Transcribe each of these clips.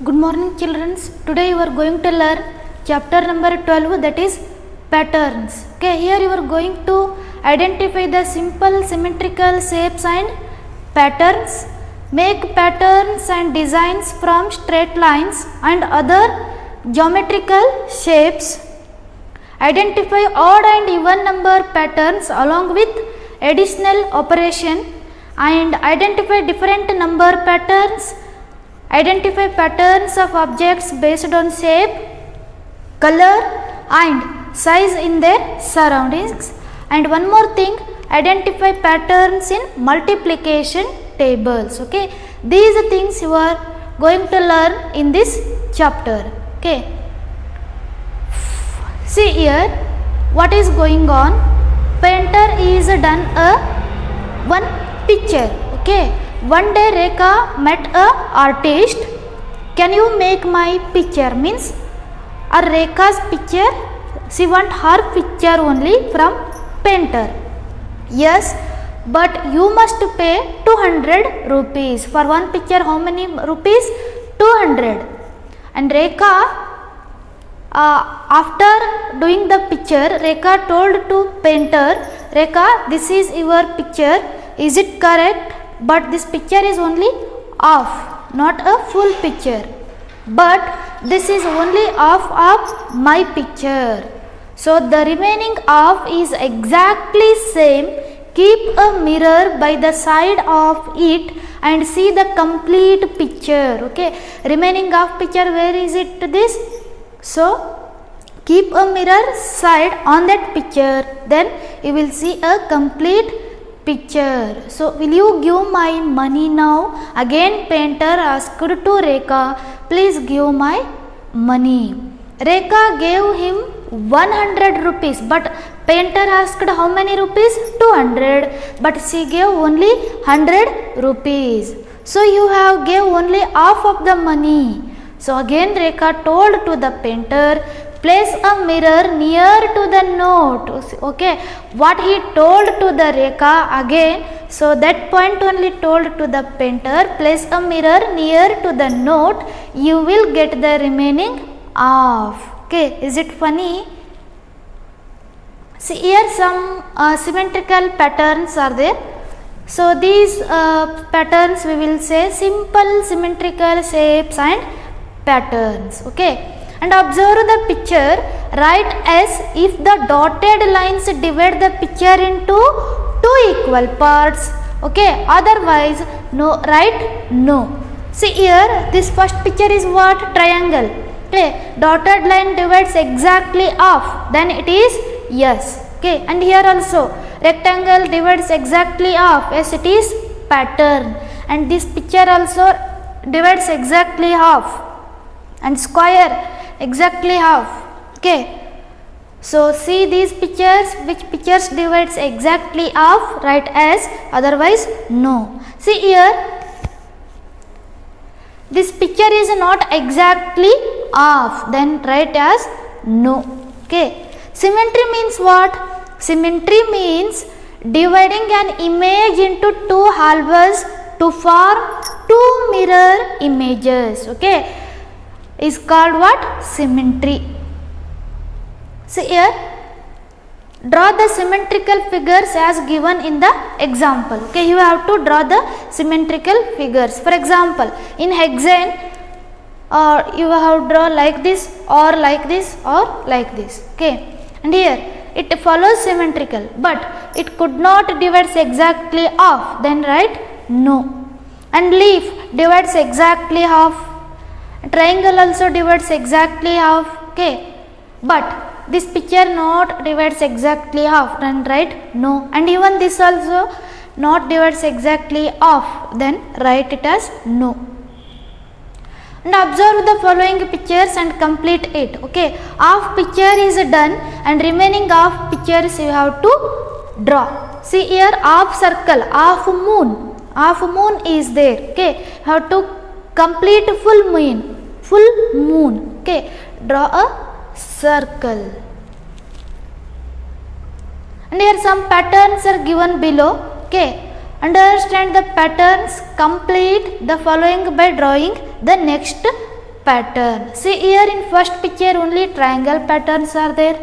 Good morning children. Today you are going to learn chapter number 12, that is patterns. Okay, here you are going to identify the simple symmetrical shapes and patterns, make patterns and designs from straight lines and other geometrical shapes, identify odd and even number patterns along with additional operation, and identify different number patterns, identify patterns of objects based on shape, color and size in their surroundings, and one more thing, identify patterns in multiplication tables. Okay, these things you are going to learn in this chapter. Okay, see here what is going on. Painter is done one picture. Okay, one day Rekha met a artist. Can you make my picture? Means a Rekha's picture, she want her picture only from painter. Yes, but you must pay 200 rupees. For one picture how many rupees? 200. And Rekha, after doing the picture, Rekha told to painter, Rekha, this is your picture, is it correct? But this picture is only half, not a full picture. But this is only half of my picture. So the remaining half is exactly same. Keep a mirror by the side of it and see the complete picture. Okay, remaining half picture, where is it? This. So keep a mirror side on that picture, then you will see a complete picture. So will you give my money now? Again painter asked to Rekha, please give my money. Rekha gave him 100 rupees, but painter asked how many rupees? 200, but she gave only 100 rupees. So you have gave only half of the money. So again Rekha told to the painter, place a mirror near to the note. Okay, what he told to the Rekha again, so that point only told to the painter, place a mirror near to the note, you will get the remaining half. Okay, is it funny? See here some symmetrical patterns are there. So these patterns we will say simple symmetrical shapes and patterns. Okay, and observe the picture, write as if the dotted lines divide the picture into two equal parts. Okay, otherwise no, write no. See here this first picture is what? Triangle. Okay, dotted line divides exactly half, then it is yes. Okay, and here also rectangle divides exactly half, yes, it is pattern. And this picture also divides exactly half, and square exactly half. Okay, so see these pictures, which pictures divides exactly half, write as, otherwise no. See here this picture is not exactly half, then write as no. Okay, symmetry means what? Symmetry means dividing an image into two halves to form two mirror images. Okay, is called what? Symmetry. See here, draw the symmetrical figures as given in the example. Okay, you have to draw the symmetrical figures. For example, in hexagon, you have to draw like this or like this or like this. Okay, and here it follows symmetrical, but it could not divides exactly half, then write no. And leaf divides exactly half, triangle also divides exactly half. Okay, but this picture not divides exactly half, then write no. And even this also not divides exactly half, then write it as no. And observe the following pictures and complete it. Okay, half picture is done and remaining half pictures you have to draw. See here half circle, half moon is there. Okay, have to complete full moon. Okay, draw a circle. And here some patterns are given below. Okay, understand the patterns, complete the following by drawing the next pattern. See here in first picture only triangle patterns are there.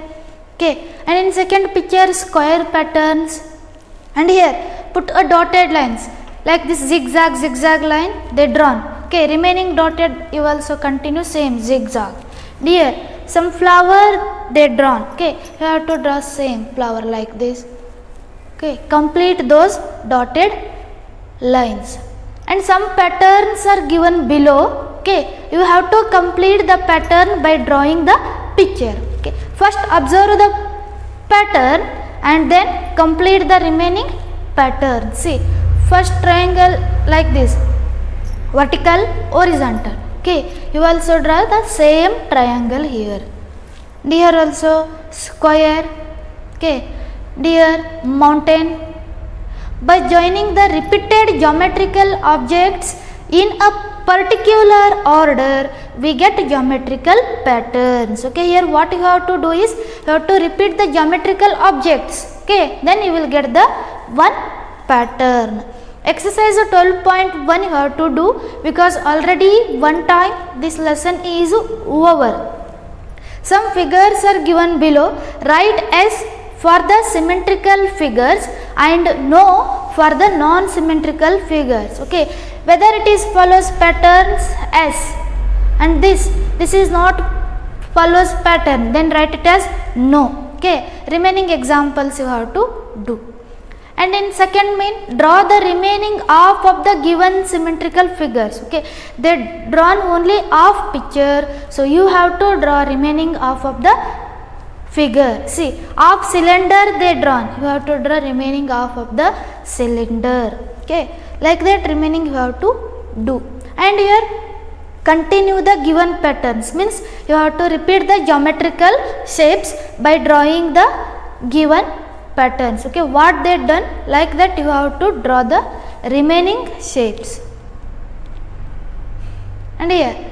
Okay, and in second picture square patterns. And here put a dotted lines like this zigzag line they drawn. Okay, remaining dotted you also continue same zigzag. Here some flower they drawn. Okay, you have to draw same flower like this. Okay, complete those dotted lines. And some patterns are given below. Okay, you have to complete the pattern by drawing the picture. Okay, first observe the pattern and then complete the remaining pattern. See, first triangle like this, vertical, horizontal. Okay, you also draw the same triangle here. Here also square. Okay, here mountain. By joining the repeated geometrical objects in a particular order, we get geometrical patterns. Okay, here what you have to do is you have to repeat the geometrical objects. Okay, then you will get the one pattern. Exercise 12.1 you have to do because already one time this lesson is over. Some figures are given below. Write S for the symmetrical figures and no for the non-symmetrical figures. Okay, whether it is follows patterns S and this is not follows pattern, then write it as no. Okay, remaining examples you have to do. And in second main, draw the remaining half of the given symmetrical figures. Okay, they drawn only half picture, so you have to draw remaining half of the figure. See, half cylinder they drawn, you have to draw remaining half of the cylinder. Okay, like that remaining you have to do. And here continue the given patterns, means you have to repeat the geometrical shapes by drawing the given patterns. Okay, what they done, like that you have to draw the remaining shapes. And here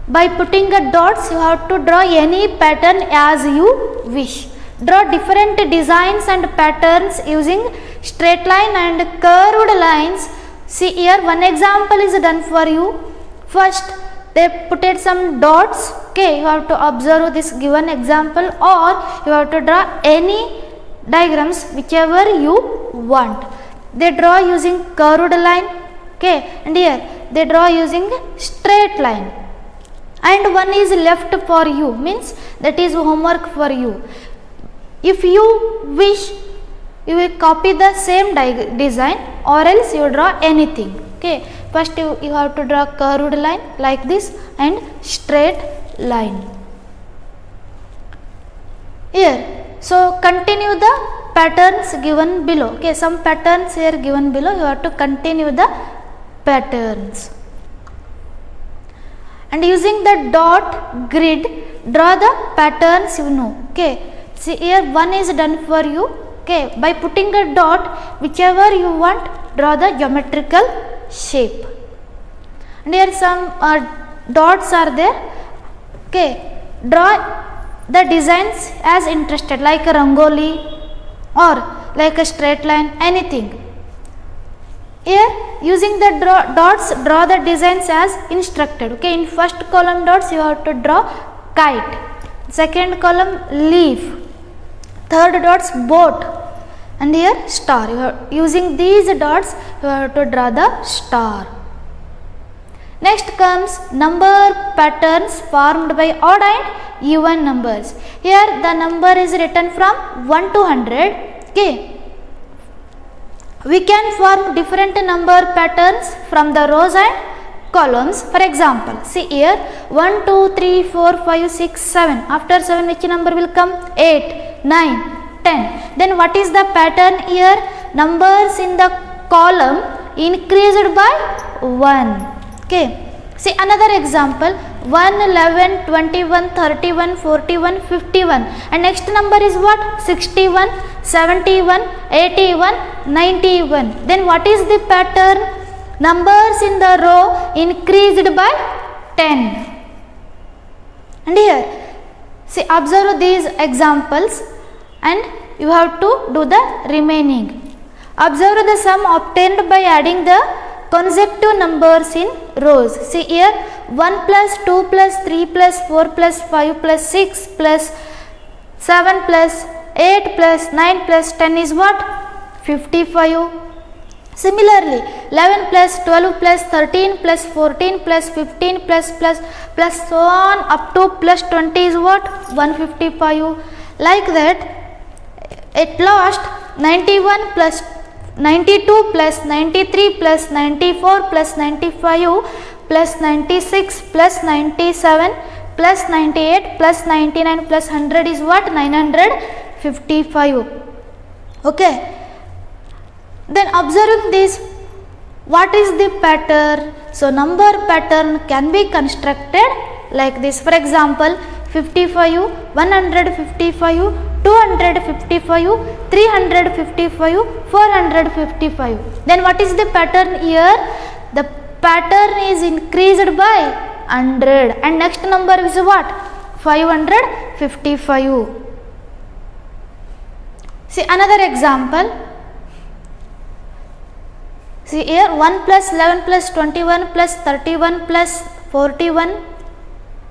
by putting the dots you have to draw any pattern as you wish. Draw different designs and patterns using straight line and curved lines. See here one example is done for you. First they put some dots. Okay, you have to observe this given example or you have to draw any diagrams whichever you want. They draw using curved line. Okay, and here they draw using straight line. And one is left for you, means that is homework for you. If you wish, you will copy the same design or else you draw anything. Okay, first you have to draw curved line like this and straight line. Here, so continue the patterns given below. Okay, some patterns here given below, you have to continue the patterns. And using the dot grid, draw the patterns you know. Okay, see here one is done for you. Okay, by putting a dot, whichever you want, draw the geometrical shape. And here some dots are there. Okay, draw the designs as interested, like a rangoli or like a straight line, anything. Here using the dots, draw the designs as instructed. Okay, in first column dots you have to draw kite, second column leaf, third dots boat, and here star. Using these dots you have to draw the star. Next comes number patterns formed by odd and even numbers. Here the number is written from 1 to 100. Okay, we can form different number patterns from the rows and columns. For example, see here 1, 2, 3, 4, 5, 6, 7. After 7 which number will come? 8, 9, 10. Then what is the pattern here? Numbers in the column increased by 1. Okay, see another example 1, 11, 21, 31, 41, 51, and next number is what? 61, 71, 81, 91. Then what is the pattern? Numbers in the row increased by 10. And here see, observe these examples and you have to do the remaining. Observe the sum obtained by adding the consecutive numbers in rows. See here, 1 plus 2 plus 3 plus 4 plus 5 plus 6 plus 7 plus 8 plus 9 plus 10 is what? 55. Similarly, 11 plus 12 plus 13 plus 14 plus 15 plus so on up to plus 20 is what? 155. Like that, at last 91 plus 92 plus 93 plus 94 plus 95 plus 96 plus 97 plus 98 plus 99 plus 100 is what? 955. Okay. Then observing this, what is the pattern? So number pattern can be constructed like this. For example, 55, 155, 255, 355, 455. Then what is the pattern here? The pattern is increased by 100 and next number is what? 555. See another example. See here, 1 plus 11 plus 21 plus 31 plus 41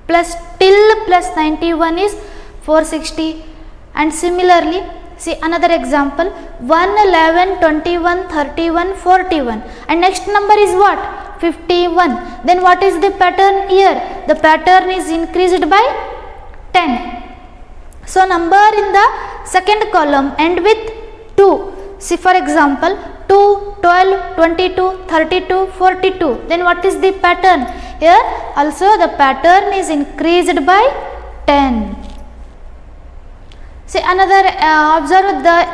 plus till plus 91 is 460. And similarly, see another example, 1, 11, 21, 31, 41 and next number is what? 51. Then what is the pattern here? The pattern is increased by 10. So number in the second column end with 2. See for example, 2, 12, 22, 32, 42. Then what is the pattern? Here also the pattern is increased by 10. See another, observe the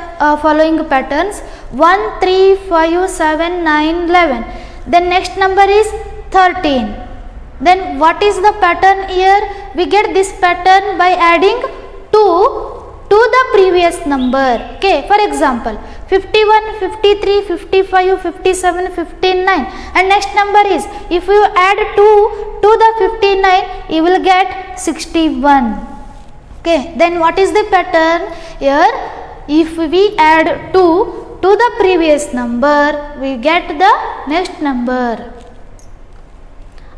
following patterns, 1, 3, 5, 7, 9, 11. Then next number is 13. Then what is the pattern here? We get this pattern by adding 2 to the previous number. Okay, for example, 51, 53, 55, 57, 59 and next number is, if you add 2 to the 59, you will get 61. Okay, then what is the pattern here? If we add 2 to the previous number, we get the next number.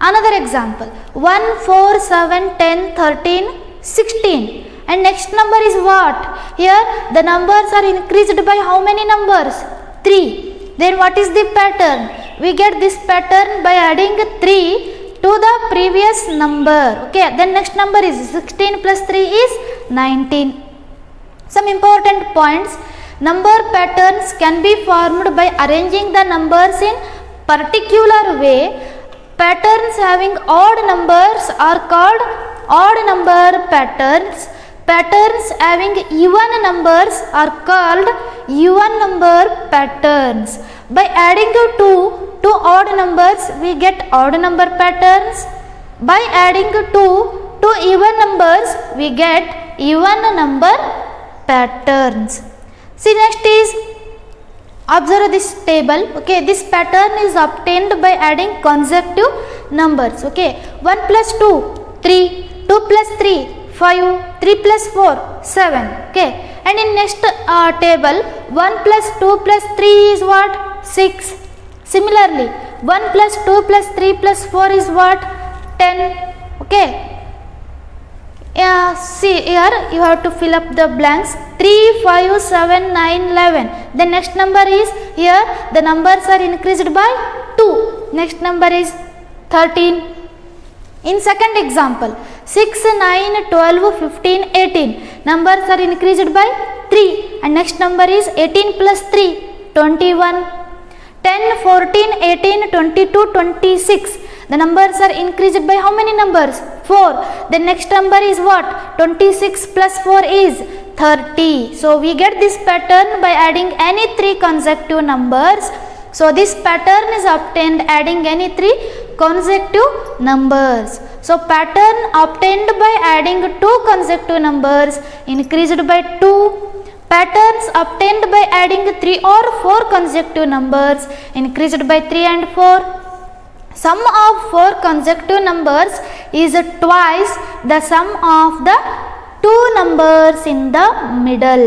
Another example, 1, 4, 7, 10, 13, 16 and next number is what? Here the numbers are increased by how many numbers? 3. Then what is the pattern? We get this pattern by adding 3 to the previous number. Okay, then next number is 16 plus 3 is 19. Some important points. Number patterns can be formed by arranging the numbers in particular way. Patterns having odd numbers are called odd number patterns. Patterns having even numbers are called even number patterns. By adding 2 to odd numbers, we get odd number patterns. By adding 2 to even numbers, we get even number patterns. See next is, observe this table. Okay, this pattern is obtained by adding consecutive numbers. Okay, 1 plus 2, 3, 2 plus 3, 5, 3 plus 4, 7. Okay, and in next table, 1 plus 2 plus 3 is what? 6. Similarly, 1 plus 2 plus 3 plus 4 is what? 10. Okay. See here, you have to fill up the blanks. 3, 5, 7, 9, 11. The next number is, here the numbers are increased by 2. Next number is 13. In second example, 6, 9, 12, 15, 18. Numbers are increased by 3 and next number is 18 plus 3, 21. 10, 14, 18, 22, 26. The numbers are increased by how many numbers? 4. The next number is what? 26 plus 4 is 30. So we get this pattern by adding any 3 consecutive numbers. So this pattern is obtained adding any 3 consecutive numbers. So pattern obtained by adding 2 consecutive numbers increased by 2. Patterns obtained by adding 3 or 4 consecutive numbers increased by 3 and 4. Sum of 4 consecutive numbers is twice the sum of the 2 numbers in the middle.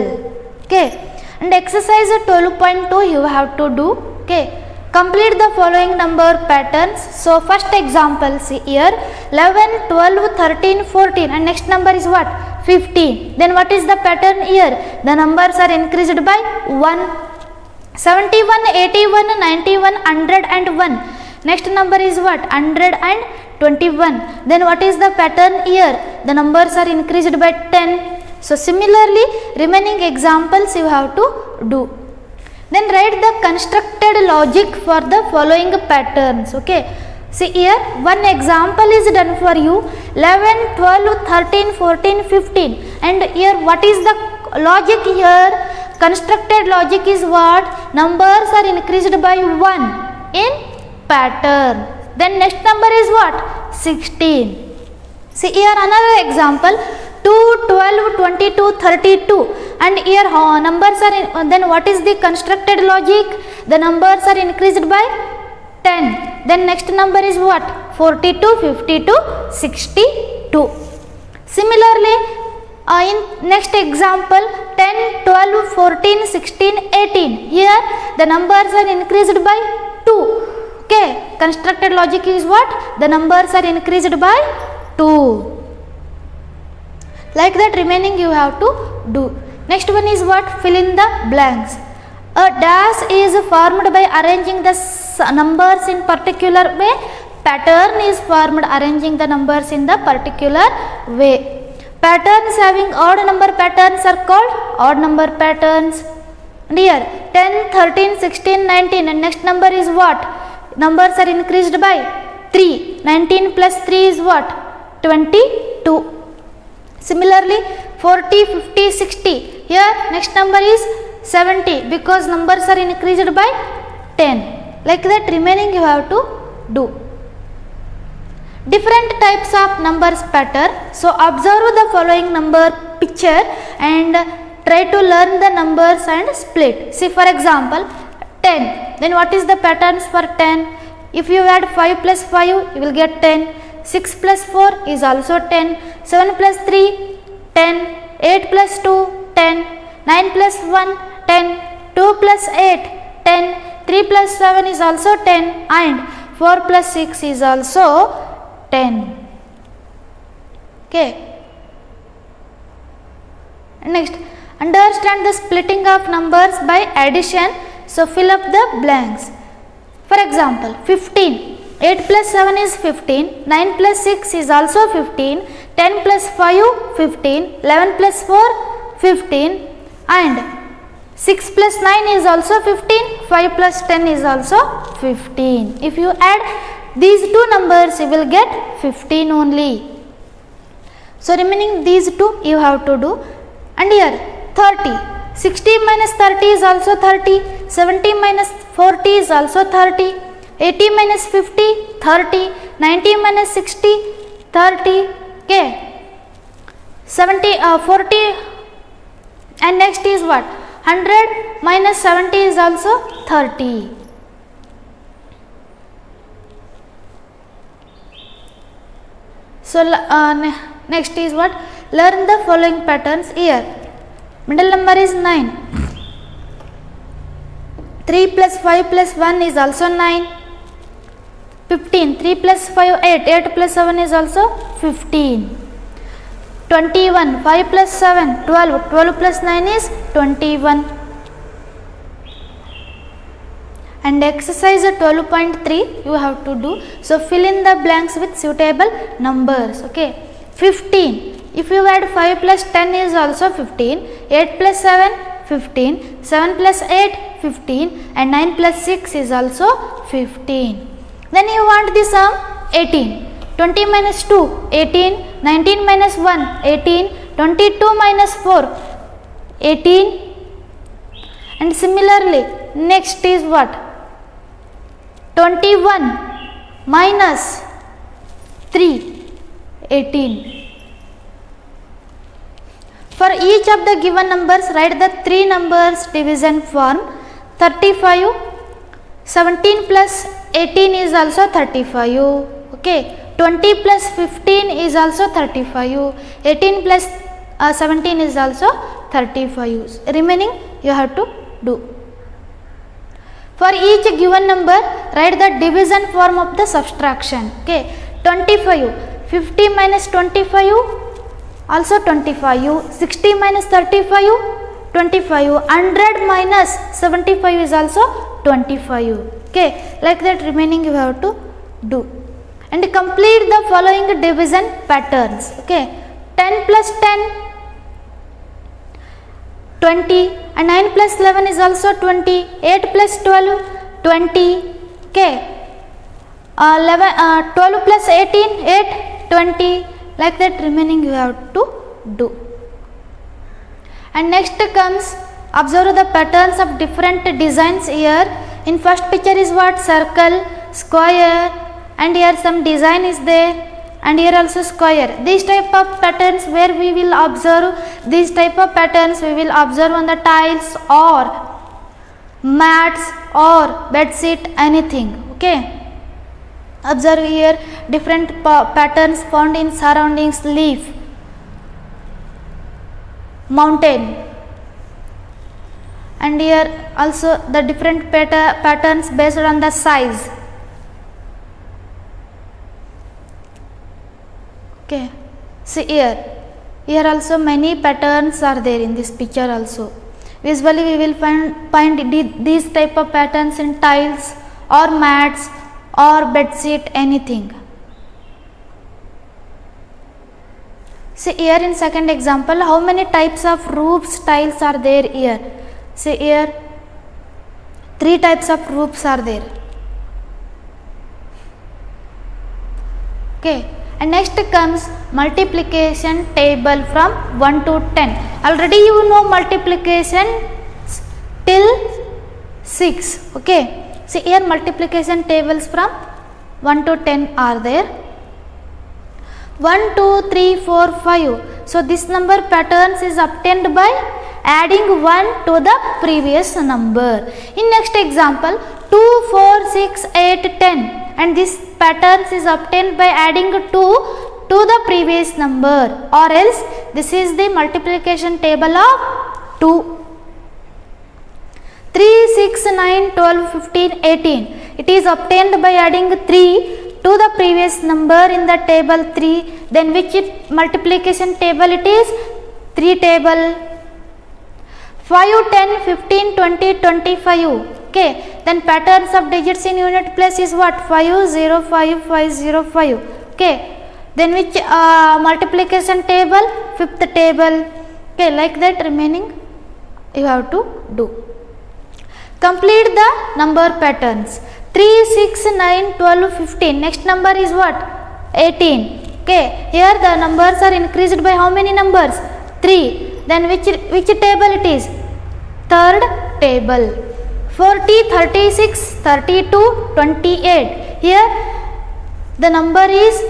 Okay, and exercise 12.2 you have to do. Okay, Complete the following number patterns. So first example, see here, 11, 12, 13, 14, and next number is what? 15. Then what is the pattern here? The numbers are increased by 1. 71, 81, 91, 100 and 1. Next number is what? 121. Then what is the pattern here? The numbers are increased by 10. So similarly, remaining examples you have to do. Then write the constructed logic for the following patterns. Okay. See here, one example is done for you, 11, 12, 13, 14, 15. And here what is the logic here? Constructed logic is what? Numbers are increased by 1 in pattern. Then next number is what? 16. See here another example, 2, 12, 22, 32, and here numbers are then what is the constructed logic? The numbers are increased by 10. Then next number is what? 42, 52, 62. Similarly, in next example, 10, 12, 14, 16, 18. Here the numbers are increased by 2. Okay, constructed logic is what? The numbers are increased by 2. Like that remaining you have to do. Next one is what? Fill in the blanks. A dash is formed by arranging the numbers in particular way. Pattern is formed arranging the numbers in the particular way. Patterns having odd number patterns are called odd number patterns. And here 10, 13, 16, 19, and next number is what? Numbers are increased by 3. 19 plus 3 is what? 22. Similarly, 40, 50, 60. Here next number is 70 because numbers are increased by 10. Like that remaining you have to do. Different types of numbers pattern. So observe the following number picture and try to learn the numbers and split. See for example 10. Then what is the patterns for 10? If you add 5 plus 5 you will get 10. 6 plus 4 is also 10. 7 plus 3 10. 8 plus 2 10. 9 plus 1 10. 2 plus 8 10. 3 plus 7 is also 10 and 4 plus 6 is also 10. Okay. Next, understand the splitting of numbers by addition. So fill up the blanks. For example, 15. 8 plus 7 is 15. 9 plus 6 is also 15. 10 plus 5 15. 11 plus 4 15. And 6 plus 9 is also 15. 5 plus 10 is also 15. If you add these two numbers you will get 15 only. So remaining these two you have to do. And here 30. 60 minus 30 is also 30. 70 minus 40 is also 30. 80 minus 50 30. 90 minus 60 30. Okay. 40 and next is what? 100 minus 70 is also 30. So next is what? Learn the following patterns here. Middle number is 9. 3 plus 5 plus 1 is also 9. 15. 3 plus 5 8. 8 plus 7 is also 15. 21. 5 plus 7 12. 12 plus 9 is 21. And exercise 12.3 you have to do. So fill in the blanks with suitable numbers. Okay. 15. If you add 5 plus 10 is also 15. 8 plus 7 15. 7 plus 8 15. And 9 plus 6 is also 15. Then you want the sum 18. 20 minus 2 18. 19 minus 1 18. 22 minus 4 18. And similarly next is what? 21 minus 3 18. For each of the given numbers write the three numbers division form. 35. 17 plus 18 is also 35. Okay. 20 plus 15 is also 35. 18 plus 17 is also 35. Remaining you have to do. For each given number, write the division form of the subtraction. Okay, 25, 50 minus 25, also 25, 60 minus 35, 25, 100 minus 75 is also 25. Okay, like that remaining you have to do. And complete the following division patterns. Okay, 10 plus 10, 20, and 9 plus 11 is also 20, 8 plus 12, 20, okay, 12 plus 18, 8, 20, like that remaining you have to do. And next comes, observe the patterns of different designs here. In first picture is what? Circle, square, and here some design is there, and here also square. These type of patterns where we will observe, these type of patterns we will observe on the tiles or mats or bed sheet, anything. Okay, observe here different patterns found in surroundings, leaf, mountain, and here also the different patterns based on the size. Okay, see here also many patterns are there in this picture also. Visually we will find these type of patterns in tiles or mats or bed sheet, anything. See here in second example, how many types of roofs tiles are there here? See here 3 types of roofs are there. Okay, and next comes multiplication table from 1 to 10. Already you know multiplication till 6. Okay, see here multiplication tables from 1 to 10 are there. 1, 2, 3, 4, 5. So this number patterns is obtained by adding 1 to the previous number. In next example, 2, 4, 6, 8, 10. And this patterns is obtained by adding 2 to the previous number, or else this is the multiplication table of 2. 3, 6, 9, 12, 15, 18. It is obtained by adding 3 to the previous number in the table 3. Then which multiplication table it is? 3 table. 5, 10, 15, 20, 25. Okay, then patterns of digits in unit place is what? 5, 0, 5, 5, 0, 5. Okay, then which multiplication table? 5th table. Okay, like that remaining you have to do. Complete the number patterns. 3, 6, 9, 12, 15. Next number is what? 18. Okay, here the numbers are increased by how many numbers? 3. Then which table it is? 3rd table. 40, 36, 32, 28. Here the number is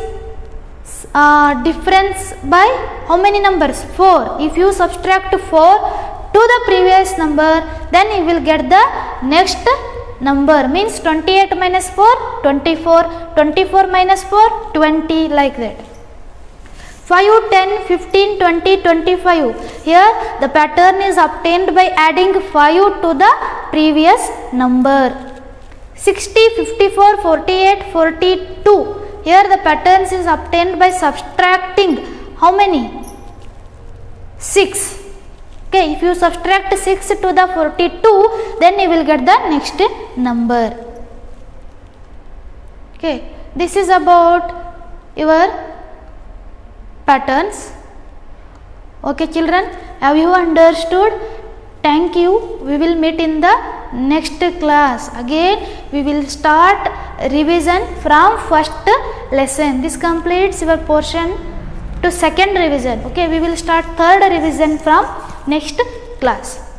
difference by how many numbers? 4. If you subtract 4 to the previous number, then you will get the next number. Means 28 minus 4, 24, 24 minus 4, 20, like that. 5, 10, 15, 20, 25. Here the pattern is obtained by adding 5 to the previous number. 60, 54, 48, 42. Here the patterns is obtained by subtracting how many? 6. Okay, if you subtract 6 to the 42, then you will get the next number. Okay, this is about your patterns. Okay children, have you understood? Thank you. We will meet in the next class. Again we will start revision from first lesson. This completes your portion to second revision. Okay, we will start third revision from next class.